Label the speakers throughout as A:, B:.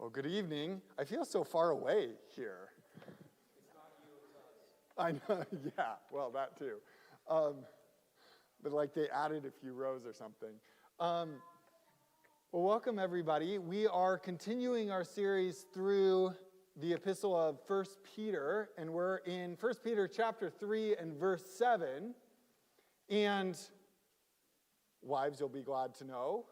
A: Well, good evening. I feel so far away here.
B: It's not you, it's us.
A: I know, yeah, well, that too. But like they added a few rows or something. Well, welcome everybody. We are continuing our series through the epistle of 1 Peter, and we're in 1 Peter chapter 3 and verse 7. And wives, you'll be glad to know,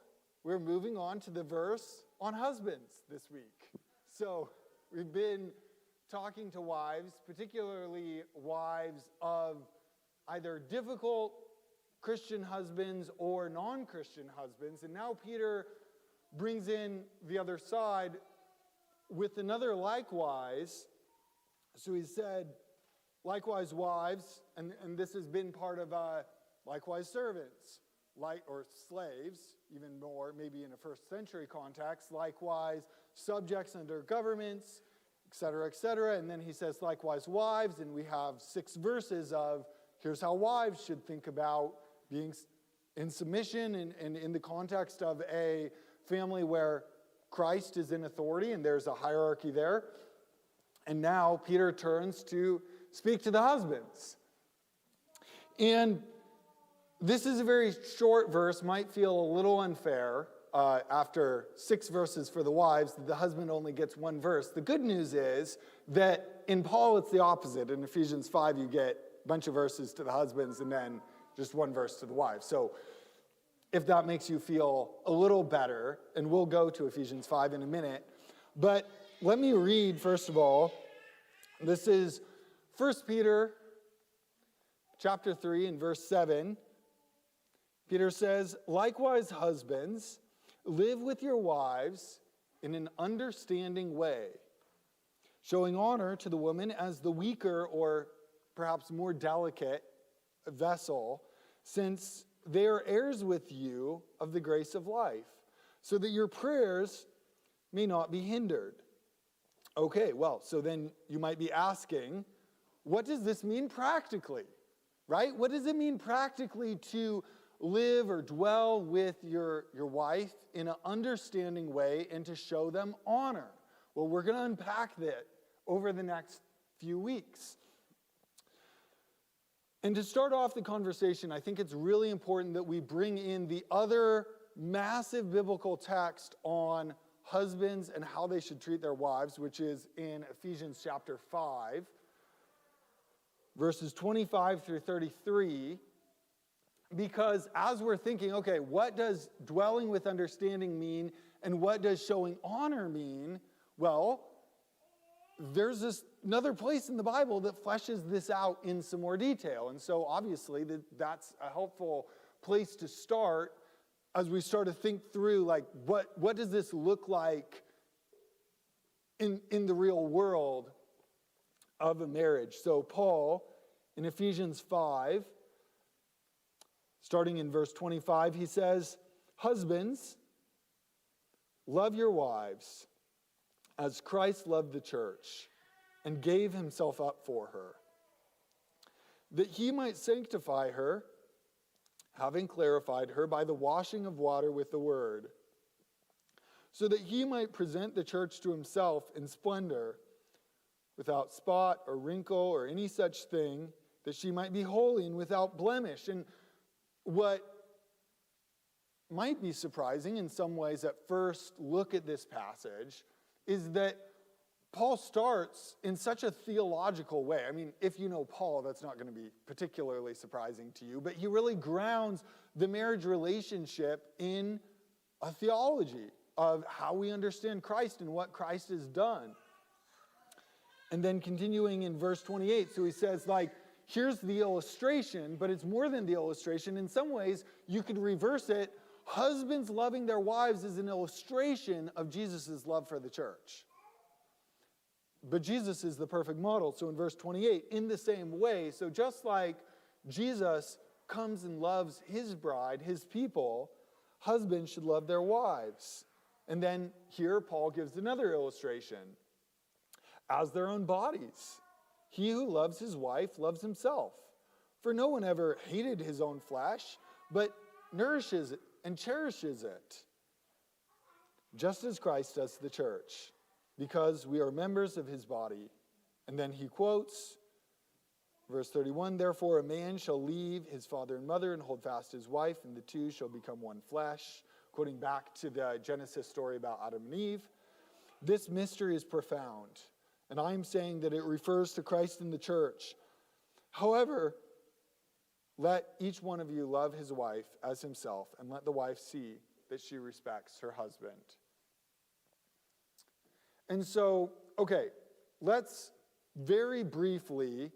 A: we're moving on to the verse on husbands this week. So we've been talking to wives, particularly wives of either difficult Christian husbands or non-Christian husbands. And now Peter brings in the other side with another likewise. So he said, likewise wives, and this has been part of likewise servants, or slaves, even more, maybe in a first century context, likewise subjects under governments, etc., and then he says likewise wives, and we have 6 verses of here's how wives should think about being in submission and in the context of a family where Christ is in authority and there's a hierarchy there. And now Peter turns to speak to the husbands. And this is a very short verse, might feel a little unfair after 6 verses for the wives, that the husband only gets 1 verse. The good news is that in Paul it's the opposite. In Ephesians 5 you get a bunch of verses to the husbands and then just 1 verse to the wives. So if that makes you feel a little better, and we'll go to Ephesians 5 in a minute, but let me read first of all. This is 1 Peter chapter 3 and verse 7. Peter says, likewise, husbands, live with your wives in an understanding way, showing honor to the woman as the weaker or perhaps more delicate vessel, since they are heirs with you of the grace of life, so that your prayers may not be hindered. Okay, well, so then you might be asking, what does this mean practically? Right? What does it mean practically to live or dwell with your wife in an understanding way and to show them honor? Well, we're going to unpack that over the next few weeks. And to start off the conversation, I think it's really important that we bring in the other massive biblical text on husbands and how they should treat their wives, which is in Ephesians chapter 5, verses 25 through 33. Because as we're thinking, okay, what does dwelling with understanding mean and what does showing honor mean? Well, there's another place in the Bible that fleshes this out in some more detail. And so obviously that's a helpful place to start as we start to think through, like, what does this look like in the real world of a marriage? So Paul, in Ephesians 5, starting in verse 25, he says, husbands, love your wives as Christ loved the church and gave himself up for her, that he might sanctify her, having clarified her by the washing of water with the word, so that he might present the church to himself in splendor, without spot or wrinkle or any such thing, that she might be holy and without blemish. And what might be surprising in some ways at first look at this passage is that Paul starts in such a theological way. I mean, if you know Paul, that's not going to be particularly surprising to you, but he really grounds the marriage relationship in a theology of how we understand Christ and what Christ has done. And then continuing in verse 28, so he says, like, here's the illustration, but it's more than the illustration. In some ways, you could reverse it. Husbands loving their wives is an illustration of Jesus' love for the church. But Jesus is the perfect model. So in verse 28, in the same way, so just like Jesus comes and loves his bride, his people, husbands should love their wives. And then here Paul gives another illustration. As their own bodies. He who loves his wife loves himself. For no one ever hated his own flesh, but nourishes it and cherishes it, just as Christ does the church, because we are members of his body. And then he quotes verse 31, therefore a man shall leave his father and mother and hold fast his wife, and the two shall become one flesh, quoting back to the Genesis story about Adam and Eve. This mystery is profound, and I'm saying that it refers to Christ and the church. However, let each one of you love his wife as himself, and let the wife see that she respects her husband. And so, okay, let's very briefly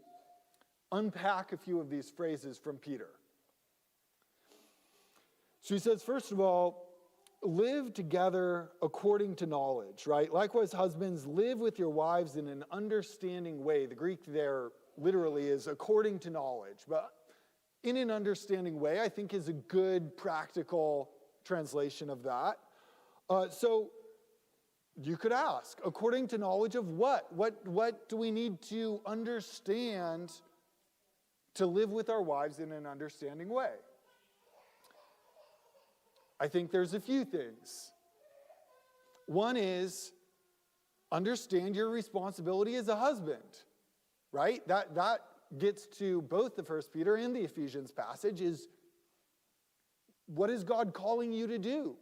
A: unpack a few of these phrases from Peter. So he says, first of all, live together according to knowledge, right? Likewise, husbands, live with your wives in an understanding way. The Greek there literally is according to knowledge, but in an understanding way, I think is a good practical translation of that. So you could ask, according to knowledge of what? What do we need to understand to live with our wives in an understanding way? I think there's a few things. One is understand your responsibility as a husband, right? That gets to both the 1 Peter and the Ephesians passage is what is God calling you to do?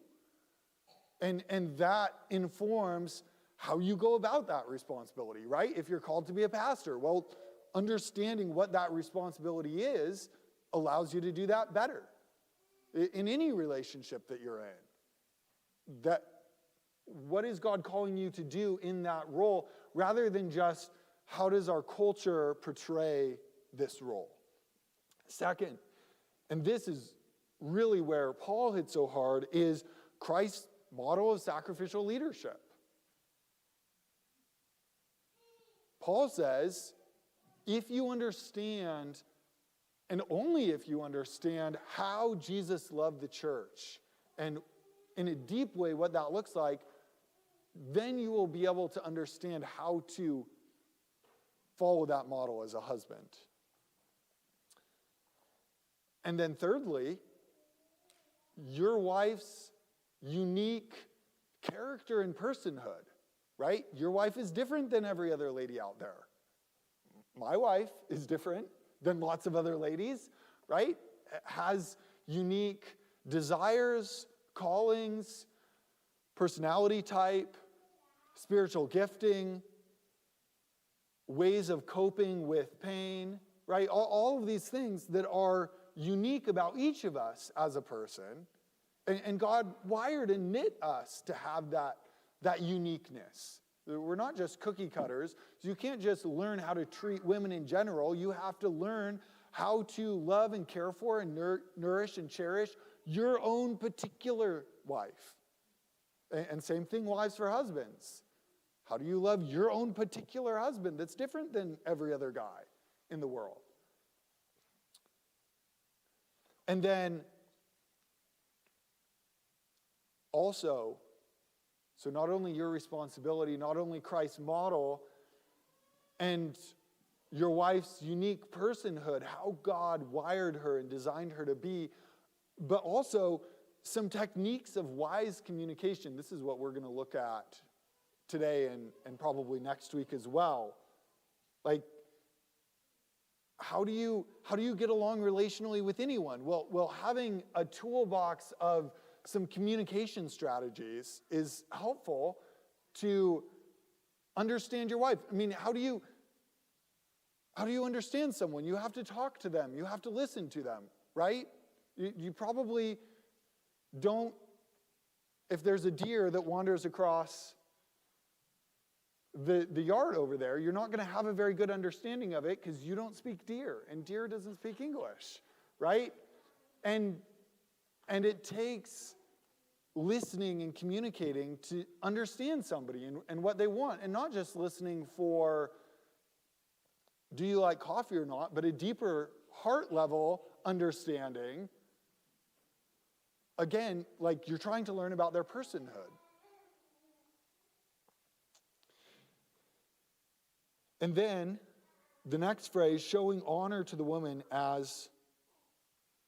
A: And that informs how you go about that responsibility, right? If you're called to be a pastor, well, understanding what that responsibility is allows you to do that better in any relationship that you're in. That what is God calling you to do in that role, rather than just how does our culture portray this role? Second, and this is really where Paul hit so hard, is Christ's model of sacrificial leadership. Paul says, if you understand, and only if you understand how Jesus loved the church, and in a deep way what that looks like, then you will be able to understand how to follow that model as a husband. And then thirdly, your wife's unique character and personhood, right? Your wife is different than every other lady out there. My wife is different than lots of other ladies, right? Has unique desires, callings, personality type, spiritual gifting, ways of coping with pain, right? All of these things that are unique about each of us as a person. And God wired and knit us to have that uniqueness. We're not just cookie cutters. So you can't just learn how to treat women in general. You have to learn how to love and care for and nourish and cherish your own particular wife. And same thing, wives for husbands. How do you love your own particular husband that's different than every other guy in the world? And then also, so not only your responsibility, not only Christ's model, and your wife's unique personhood, how God wired her and designed her to be, but also some techniques of wise communication. This is what we're going to look at today and probably next week as well. Like, how do you get along relationally with anyone? Well, having a toolbox of some communication strategies is helpful to understand your wife. I mean, how do you understand someone? You have to talk to them. You have to listen to them, right? You probably don't, if there's a deer that wanders across the yard over there, you're not going to have a very good understanding of it because you don't speak deer, and deer doesn't speak English, right? And it takes listening and communicating to understand somebody and what they want, and not just listening for, do you like coffee or not, but a deeper heart level understanding. Again, like you're trying to learn about their personhood. And then the next phrase, showing honor to the woman as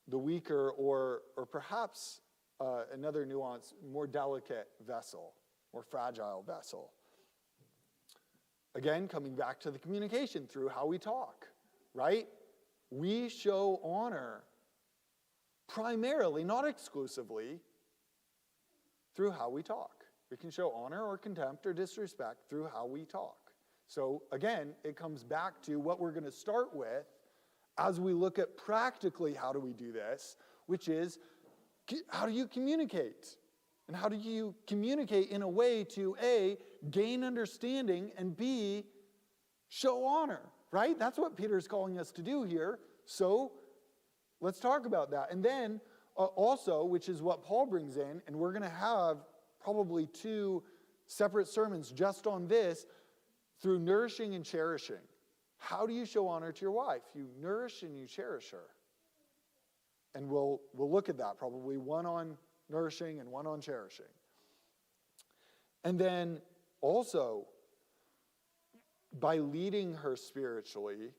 A: the weaker or perhaps another nuance, more delicate vessel, more fragile vessel. Again, coming back to the communication through how we talk, right? We show honor primarily, not exclusively, through how we talk. We can show honor or contempt or disrespect through how we talk. So again, it comes back to what we're going to start with as we look at practically how do we do this, which is how do you communicate? And how do you communicate in a way to A, gain understanding, and B, show honor, right? That's what Peter's calling us to do here. So let's talk about that. And then also, which is what Paul brings in, and we're going to have probably 2 separate sermons just on this, through nourishing and cherishing. How do you show honor to your wife? You nourish and you cherish her. And we'll look at that, probably one on nourishing and one on cherishing. And then also, by leading her spiritually,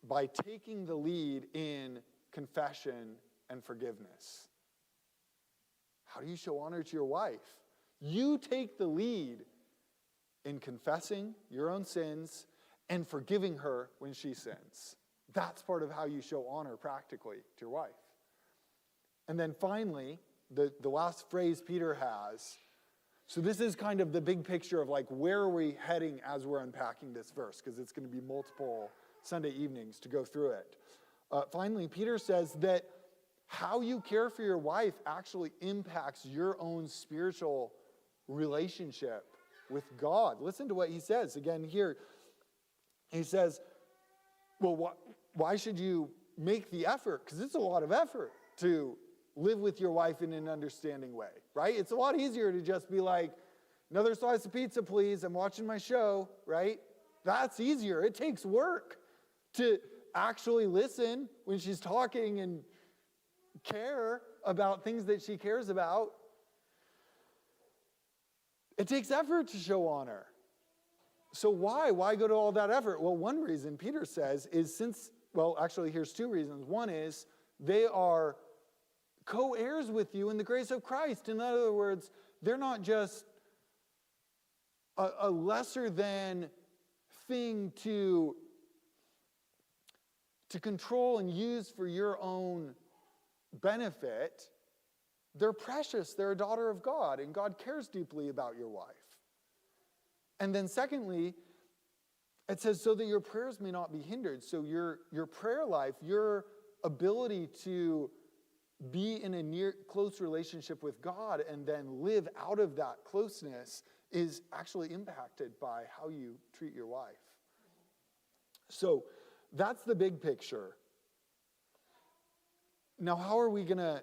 A: by taking the lead in confession and forgiveness. How do you show honor to your wife? You take the lead in confessing your own sins and forgiving her when she sins. That's part of how you show honor practically to your wife. And then finally, the last phrase Peter has. So this is kind of the big picture of like where are we heading as we're unpacking this verse, because it's going to be multiple Sunday evenings to go through it. Finally, Peter says that how you care for your wife actually impacts your own spiritual relationship with God. Listen to what he says again here. He says, well, why should you make the effort? Because it's a lot of effort to live with your wife in an understanding way, right? It's a lot easier to just be like, another slice of pizza, please. I'm watching my show, right? That's easier. It takes work to actually listen when she's talking and care about things that she cares about. It takes effort to show honor. So why? Why go to all that effort? Well, one reason Peter says is actually here's 2 reasons. One is they are co-heirs with you in the grace of Christ. In other words, they're not just a lesser than thing to control and use for your own benefit. They're precious. They're a daughter of God, and God cares deeply about your wife. And then secondly, it says so that your prayers may not be hindered. So your prayer life, your ability to be in a close relationship with God and then live out of that closeness is actually impacted by how you treat your wife. So that's the big picture. Now, how are we going to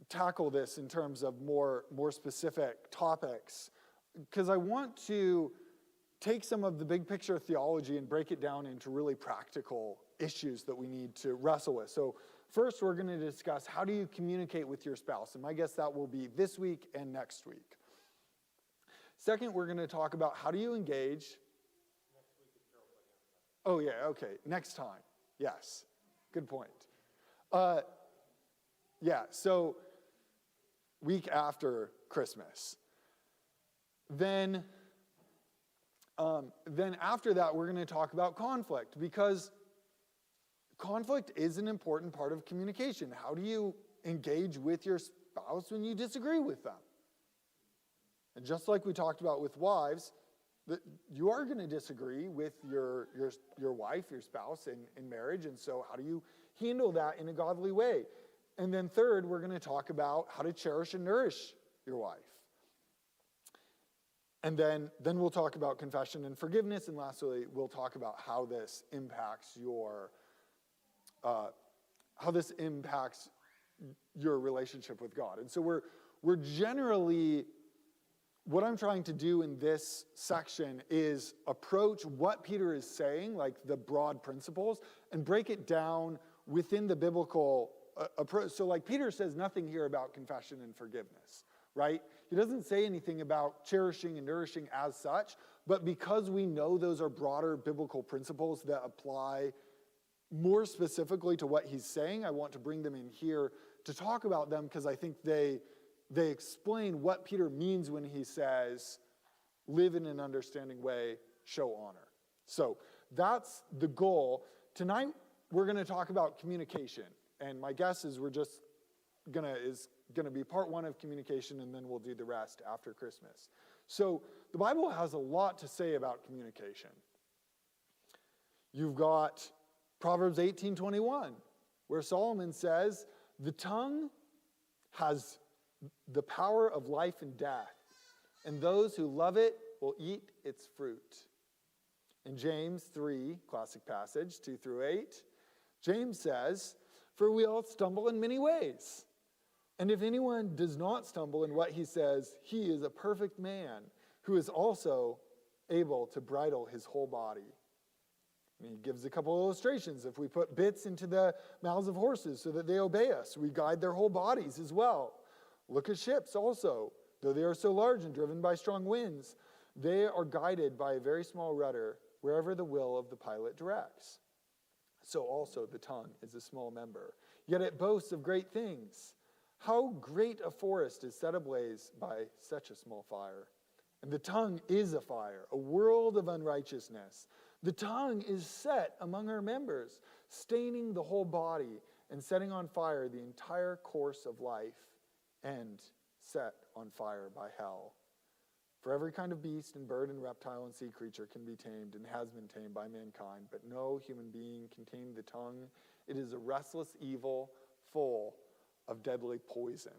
A: tackle this in terms of more specific topics? Because I want to take some of the big picture theology and break it down into really practical issues that we need to wrestle with. So first, we're going to discuss how do you communicate with your spouse? And my guess that will be this week and next week. Second, we're going to talk about how do you engage. Oh, yeah, okay. Next time. Yes. Good point. So week after Christmas. Then after that, we're going to talk about conflict, because conflict is an important part of communication. How do you engage with your spouse when you disagree with them? And just like we talked about with wives, you are going to disagree with your wife, your spouse in marriage, and so how do you handle that in a godly way? And then third, we're going to talk about how to cherish and nourish your wife. And then we'll talk about confession and forgiveness, and lastly, we'll talk about how this impacts your relationship with God. And so we're generally, what I'm trying to do in this section is approach what Peter is saying, like the broad principles, and break it down within the biblical approach. So like Peter says nothing here about confession and forgiveness, right? He doesn't say anything about cherishing and nourishing as such, but because we know those are broader biblical principles that apply more specifically to what he's saying, I want to bring them in here to talk about them, because I think they explain what Peter means when he says, live in an understanding way show honor. So that's the goal. Tonight, we're going to talk about communication. And my guess is we're just going to be part one of communication, and then we'll do the rest after Christmas. So the Bible has a lot to say about communication. You've got Proverbs 18:21, where Solomon says, the tongue has the power of life and death, and those who love it will eat its fruit. In James 3, classic passage, 2 through 8, James says, for we all stumble in many ways. And if anyone does not stumble in what he says, he is a perfect man who is also able to bridle his whole body. And he gives a couple of illustrations. If we put bits into the mouths of horses so that they obey us, we guide their whole bodies as well. Look at ships also. Though they are so large and driven by strong winds, they are guided by a very small rudder wherever the will of the pilot directs. So also the tongue is a small member, yet it boasts of great things. How great a forest is set ablaze by such a small fire. And the tongue is a fire, a world of unrighteousness. The tongue is set among her members, staining the whole body and setting on fire the entire course of life, and set on fire by hell. For every kind of beast and bird and reptile and sea creature can be tamed and has been tamed by mankind, but no human being can tame the tongue. It is a restless evil full of deadly poison.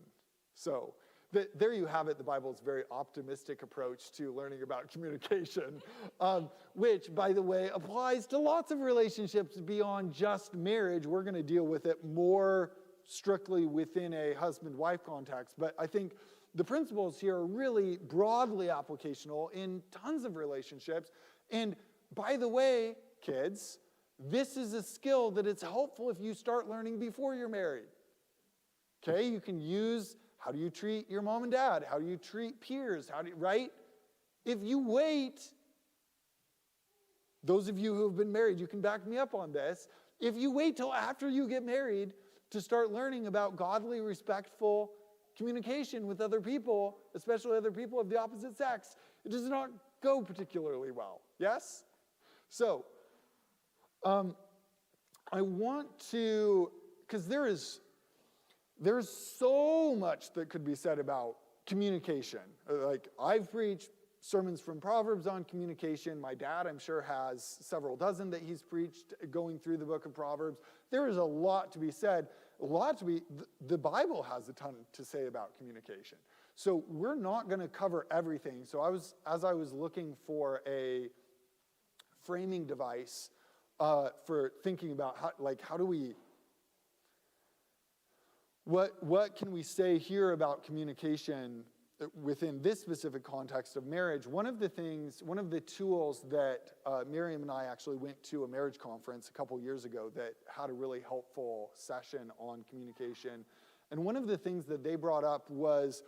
A: So there you have it, the Bible's very optimistic approach to learning about communication, which, by the way, applies to lots of relationships beyond just marriage. We're going to deal with it more strictly within a husband-wife context, but I think the principles here are really broadly applicational in tons of relationships. And by the way, kids, this is a skill that it's helpful if you start learning before you're married. Okay, you can use, how do you treat your mom and dad? How do you treat peers? Right? If you wait, those of you who have been married, you can back me up on this. If you wait till after you get married to start learning about godly, respectful communication with other people, especially other people of the opposite sex, it does not go particularly well. Yes? So, I want to, because there's so much that could be said about communication. Like, I've preached sermons from Proverbs on communication. My dad, I'm sure, has several dozen that he's preached going through the book of Proverbs. There is a lot to be said. The Bible has a ton to say about communication. So we're not going to cover everything. So as I was looking for a framing device for thinking about how do we, what can we say here about communication within this specific context of marriage? One of the tools that Miriam and I actually went to a marriage conference a couple years ago that had a really helpful session on communication. And one of the things that they brought up was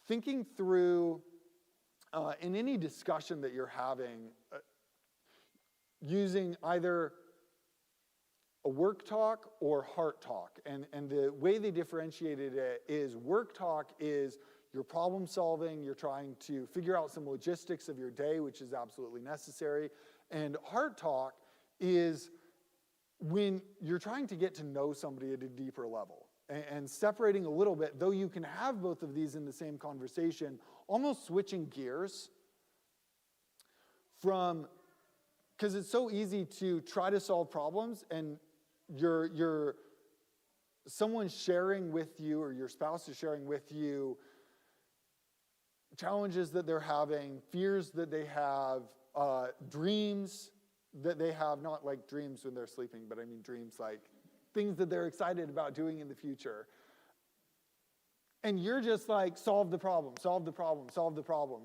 A: thinking through, in any discussion that you're having, using either a work talk or heart talk. And the way they differentiated it is work talk is you're problem solving, you're trying to figure out some logistics of your day, which is absolutely necessary. And heart talk is when you're trying to get to know somebody at a deeper level. And separating a little bit, though you can have both of these in the same conversation, almost switching gears from, because it's so easy to try to solve problems and someone's sharing with you, or your spouse is sharing with you challenges that they're having, fears that they have, dreams that they have, not like dreams when they're sleeping, but I mean dreams like things that they're excited about doing in the future. And you're just like, solve the problem,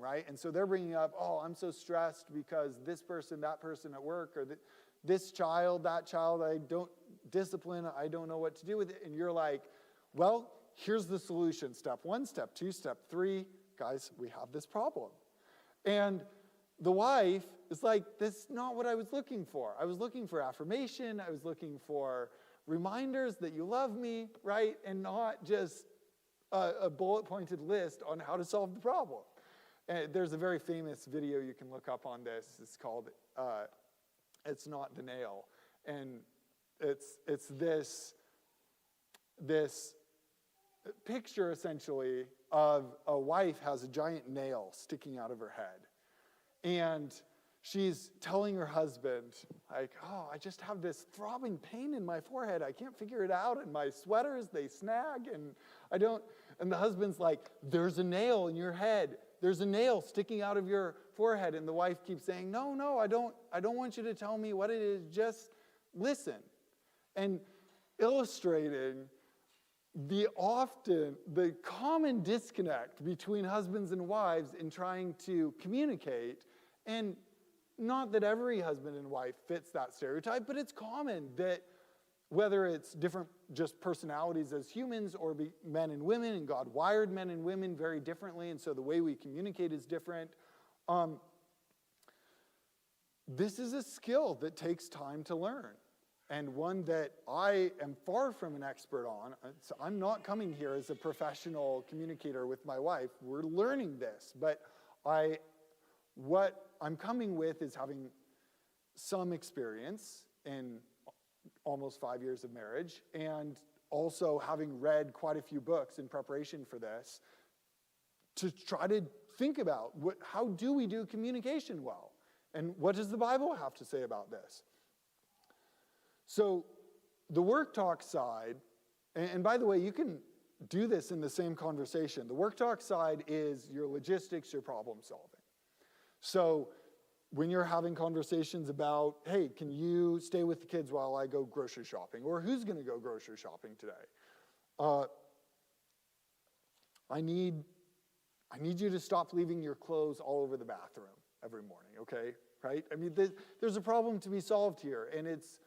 A: right? And so they're bringing up, oh, I'm so stressed because this person, that person at work, or this child, that child, I don't know what to do with it. And you're like, well, here's the solution. Step 1, step 2, step 3. Guys, we have this problem. And the wife is like, this is not what I was looking for. I was looking for affirmation. I was looking for reminders that you love me, right? And not just a bullet-pointed list on how to solve the problem. And there's a very famous video you can look up on this. It's called It's Not the Nail. And it's this picture, essentially, of a wife has a giant nail sticking out of her head. And she's telling her husband, like, oh, I just have this throbbing pain in my forehead. I can't figure it out. And my sweaters, they snag. And and the husband's like, there's a nail in your head. There's a nail sticking out of your forehead. And the wife keeps saying, no, I don't want you to tell me what it is. Just listen. And illustrating the common disconnect between husbands and wives in trying to communicate. And not that every husband and wife fits that stereotype, but it's common that whether it's different just personalities as humans or men and women, and God wired men and women very differently, and so the way we communicate is different. This is a skill that takes time to learn, and one that I am far from an expert on. So I'm not coming here as a professional communicator with my wife. We're learning this, but what I'm coming with is having some experience in almost 5 years of marriage, and also having read quite a few books in preparation for this to try to think about how do we do communication well, and what does the Bible have to say about this? So the work talk side, and by the way, you can do this in the same conversation. The work talk side is your logistics, your problem solving. So when you're having conversations about, hey, can you stay with the kids while I go grocery shopping? Or who's going to go grocery shopping today? I need you to stop leaving your clothes all over the bathroom every morning, okay? Right? I mean, there's a problem to be solved here, and it's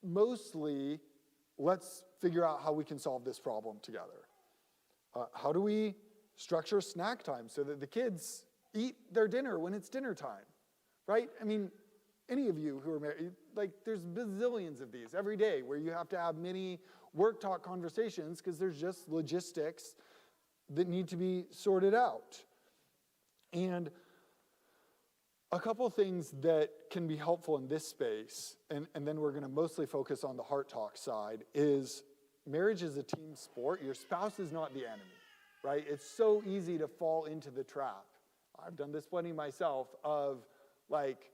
A: mostly, let's figure out how we can solve this problem together. How do we structure snack time so that the kids eat their dinner when it's dinner time, right? I mean, any of you who are married, like, there's bazillions of these every day where you have to have many work talk conversations because there's just logistics that need to be sorted out. And a couple things that can be helpful in this space, and then we're going to mostly focus on the heart talk side, is marriage is a team sport. Your spouse is not the enemy, right? It's so easy to fall into the trap. I've done this plenty myself of, like,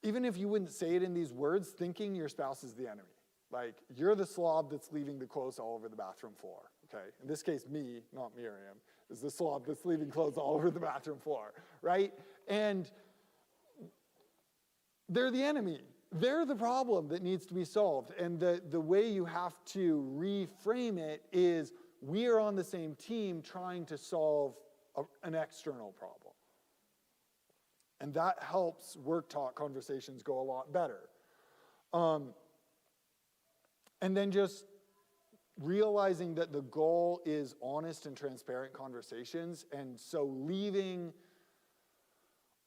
A: even if you wouldn't say it in these words, thinking your spouse is the enemy. Like, you're the slob that's leaving the clothes all over the bathroom floor, okay? In this case, me, not Miriam, is the slob that's leaving clothes all over the bathroom floor, right? And they're the enemy. They're the problem that needs to be solved. And the way you have to reframe it is, we are on the same team trying to solve an external problem. And that helps work talk conversations go a lot better. And then just realizing that the goal is honest and transparent conversations, and so leaving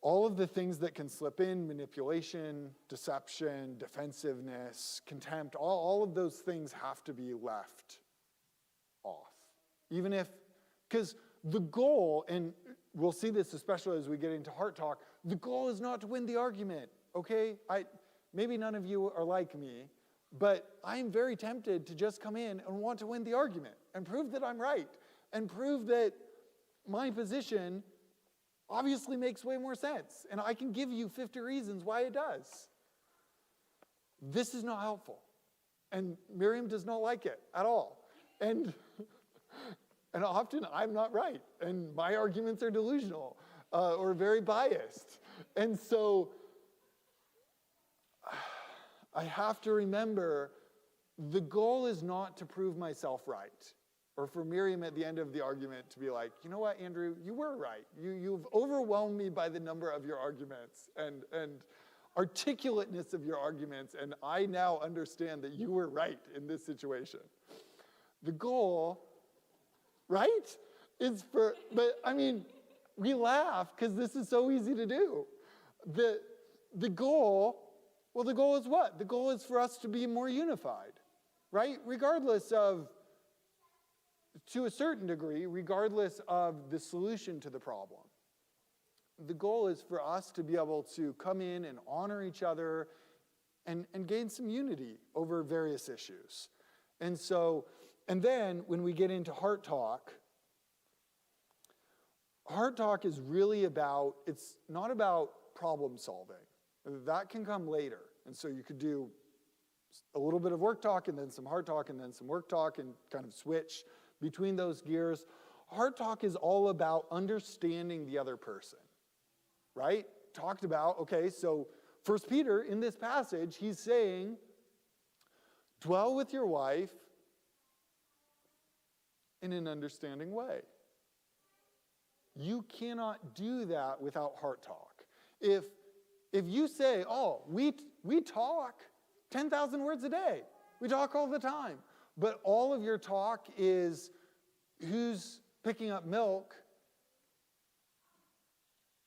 A: all of the things that can slip in, manipulation, deception, defensiveness, contempt, all of those things have to be left off. Even if, because the goal, and we'll see this especially as we get into heart talk, the goal is not to win the argument, okay? Maybe none of you are like me, but I'm very tempted to just come in and want to win the argument and prove that I'm right and prove that my position obviously makes way more sense. And I can give you 50 reasons why it does. This is not helpful. And Miriam does not like it at all. And often I'm not right, and my arguments are delusional or very biased. And so I have to remember the goal is not to prove myself right, or for Miriam at the end of the argument to be like, you know what, Andrew, you were right. You've overwhelmed me by the number of your arguments and articulateness of your arguments, and I now understand that you were right in this situation. The goal, right? But I mean, we laugh because this is so easy to do. The goal is what? The goal is for us to be more unified, right? Regardless of to a certain degree, regardless of the solution to the problem. The goal is for us to be able to come in and honor each other and gain some unity over various issues. And then when we get into heart talk is really about, it's not about problem solving. That can come later. And so you could do a little bit of work talk and then some heart talk and then some work talk and kind of switch between those gears. Heart talk is all about understanding the other person, right? Talked about, okay, so 1 Peter, in this passage, he's saying, dwell with your wife in an understanding way. You cannot do that without heart talk. If you say, oh, we talk 10,000 words a day. We talk all the time. But all of your talk is who's picking up milk,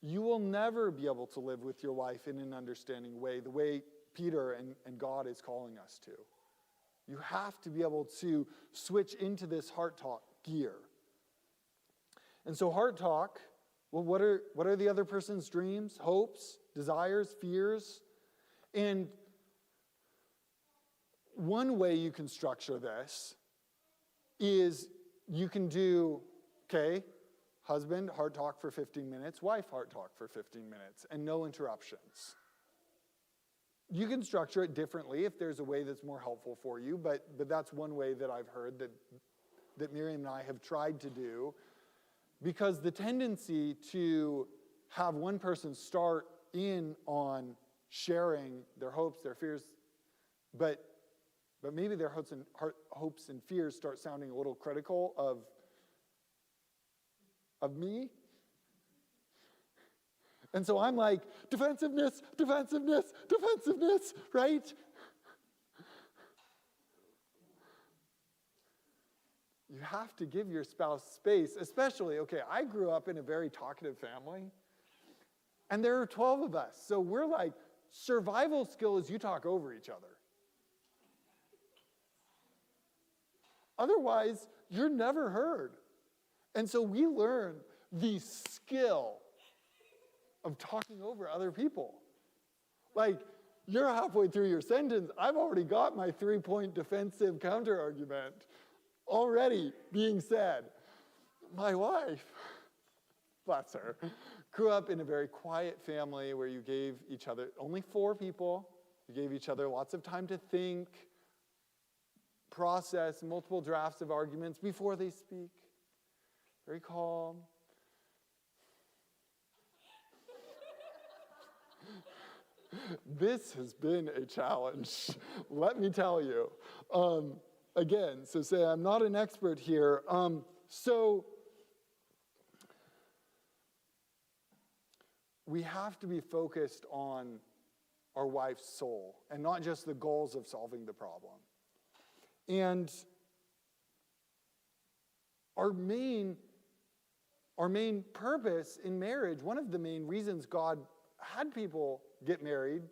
A: you will never be able to live with your wife in an understanding way, the way Peter and God is calling us to. You have to be able to switch into this heart talk gear. And so heart talk, well, what are the other person's dreams, hopes, desires, fears? And one way you can structure this is you can do, okay, husband, heart talk for 15 minutes, wife, heart talk for 15 minutes, and no interruptions. You can structure it differently if there's a way that's more helpful for you, but that's one way that I've heard that Miriam and I have tried to do, because the tendency to have one person start in on sharing their hopes, their fears, but maybe their hopes and fears start sounding a little critical of me. And so I'm like, defensiveness, right? You have to give your spouse space, especially, okay, I grew up in a very talkative family, and there are 12 of us. So we're like, survival skill is you talk over each other. Otherwise, you're never heard. And so we learn the skill of talking over other people. Like, you're halfway through your sentence. I've already got my 3-point defensive counter-argument already being said. My wife, bless her, grew up in a very quiet family where you gave each other, only 4 people, you gave each other lots of time to think, process multiple drafts of arguments before they speak. Very calm. This has been a challenge, let me tell you. Again, so say I'm not an expert here. So we have to be focused on our wife's soul and not just the goals of solving the problem. And our main purpose in marriage, one of the main reasons God had people get married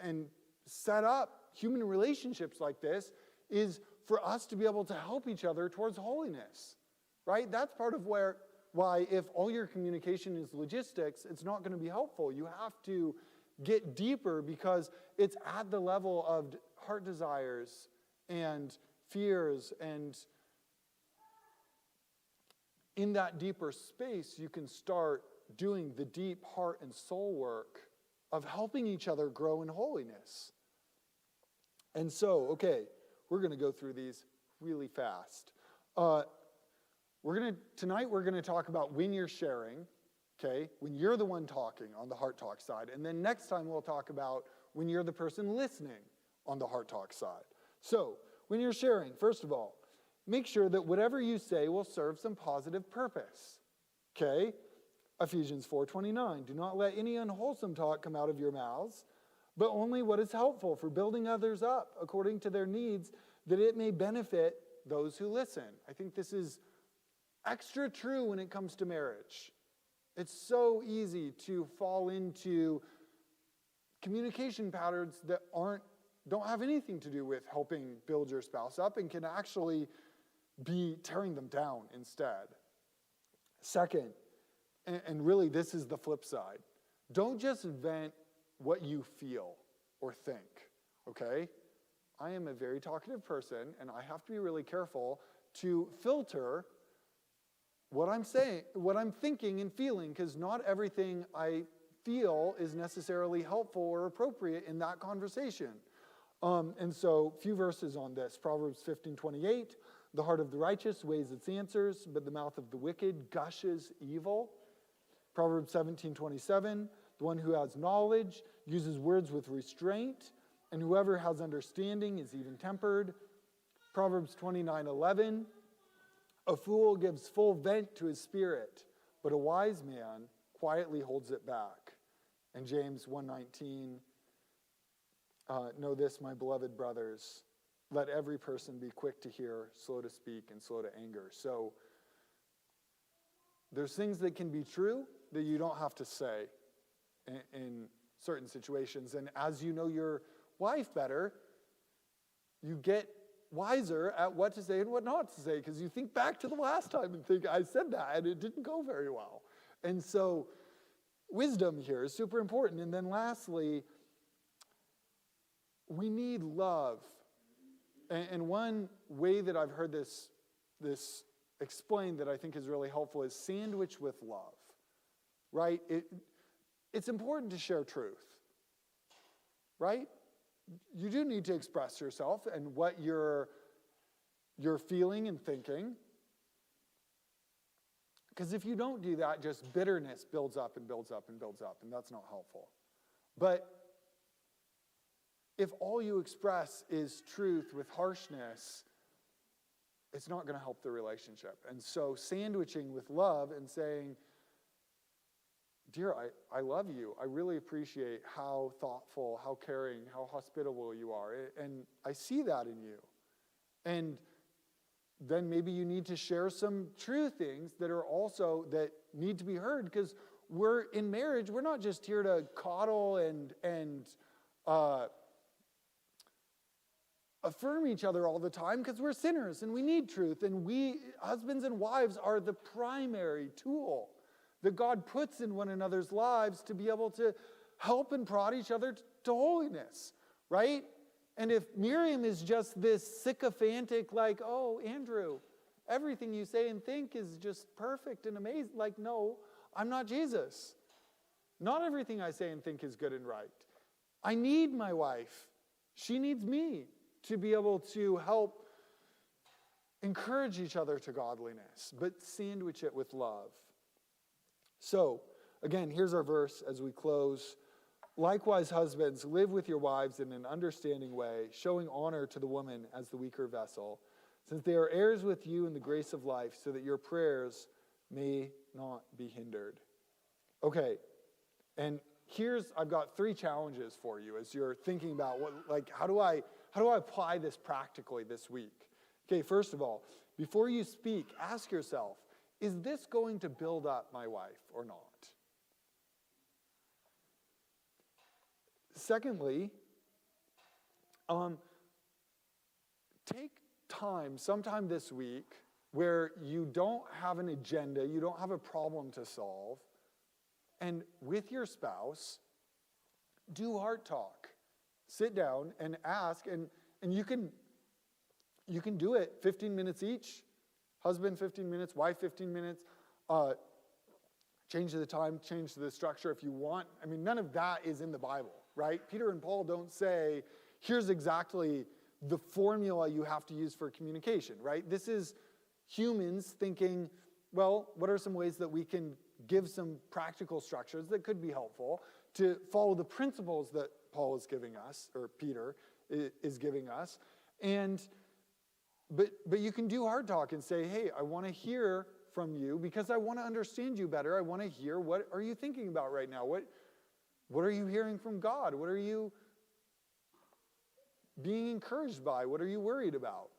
A: and set up human relationships like this, is for us to be able to help each other towards holiness, right? That's part of why if all your communication is logistics, it's not going to be helpful. You have to get deeper because it's at the level of heart desires and fears, and in that deeper space, you can start doing the deep heart and soul work of helping each other grow in holiness. And so, okay, we're going to go through these really fast. Tonight we're going to talk about when you're sharing, okay, when you're the one talking on the heart talk side. And then next time we'll talk about when you're the person listening on the heart talk side. So, when you're sharing, first of all, make sure that whatever you say will serve some positive purpose. Okay? Ephesians 4:29, do not let any unwholesome talk come out of your mouths, but only what is helpful for building others up according to their needs, that it may benefit those who listen. I think this is extra true when it comes to marriage. It's so easy to fall into communication patterns that don't have anything to do with helping build your spouse up and can actually be tearing them down instead. Second, and really this is the flip side, don't just vent what you feel or think, okay? I am a very talkative person, and I have to be really careful to filter what I'm saying, what I'm thinking and feeling, because not everything I feel is necessarily helpful or appropriate in that conversation. And so, few verses on this. Proverbs 15:28, the heart of the righteous weighs its answers, but the mouth of the wicked gushes evil. Proverbs 17:27, the one who has knowledge uses words with restraint, and whoever has understanding is even-tempered. Proverbs 29:11, a fool gives full vent to his spirit, but a wise man quietly holds it back. And James 1:19, know this, my beloved brothers, let every person be quick to hear, slow to speak, and slow to anger. So there's things that can be true that you don't have to say in certain situations. And as you know your wife better, you get wiser at what to say and what not to say, because you think back to the last time and think, I said that and it didn't go very well. And so wisdom here is super important. And then lastly, we need love. And one way that I've heard this explained that I think is really helpful is sandwich with love, right? It's important to share truth, right? You do need to express yourself and what you're feeling and thinking. Because if you don't do that, just bitterness builds up and builds up and builds up, and that's not helpful. But if all you express is truth with harshness, it's not going to help the relationship. And so sandwiching with love and saying, dear, I love you. I really appreciate how thoughtful, how caring, how hospitable you are. And I see that in you. And then maybe you need to share some true things that are also, that need to be heard, because we're in marriage. We're not just here to coddle and affirm each other all the time, because we're sinners and we need truth. And we, husbands and wives, are the primary tool that God puts in one another's lives to be able to help and prod each other to holiness, right? And if Miriam is just this sycophantic, like, oh, Andrew, everything you say and think is just perfect and amazing. Like, no, I'm not Jesus. Not everything I say and think is good and right. I need my wife. She needs me to be able to help encourage each other to godliness, but sandwich it with love. So, again, here's our verse as we close. Likewise, husbands, live with your wives in an understanding way, showing honor to the woman as the weaker vessel, since they are heirs with you in the grace of life, so that your prayers may not be hindered. Okay, and I've got 3 challenges for you as you're thinking about how do I apply this practically this week? Okay, first of all, before you speak, ask yourself, is this going to build up my wife or not? Secondly, take time, sometime this week, where you don't have an agenda, you don't have a problem to solve, and with your spouse, do heart talk. Sit down and ask, and you can do it 15 minutes each. Husband 15 minutes, wife 15 minutes. Change the time, change the structure if you want. I mean, none of that is in the Bible, right? Peter and Paul don't say, here's exactly the formula you have to use for communication, right? This is humans thinking, well, what are some ways that we can give some practical structures that could be helpful to follow the principles that Paul is giving us, or Peter is giving us. But you can do hard talk and say, hey, I want to hear from you because I want to understand you better. I want to hear, what are you thinking about right now? What are you hearing from God? What are you being encouraged by? What are you worried about?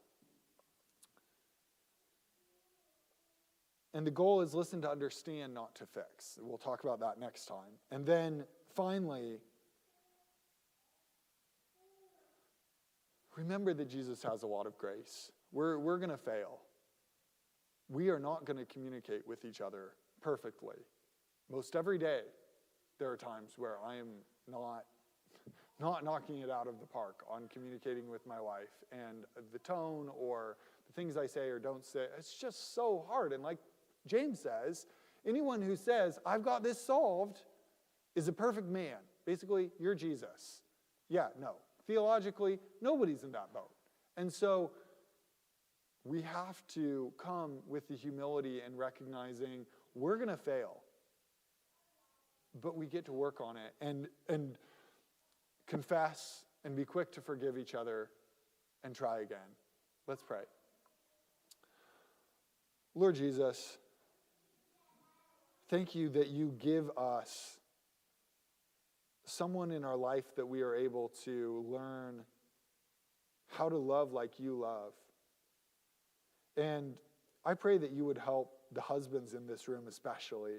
A: And the goal is listen to understand, not to fix. We'll talk about that next time. And then finally, remember that Jesus has a lot of grace. We're going to fail. we are not going to communicate with each other perfectly. Most every day, there are times where I am not knocking it out of the park on communicating with my wife, and the tone or the things I say or don't say, it's just so hard. And like James says, anyone who says, I've got this solved, is a perfect man. Basically, you're Jesus. Yeah, no. Theologically, nobody's in that boat. And so we have to come with the humility and recognizing we're going to fail, but we get to work on it and confess and be quick to forgive each other and try again. Let's pray. Lord Jesus, thank you that you give us someone in our life that we are able to learn how to love like you love. And I pray that you would help the husbands in this room especially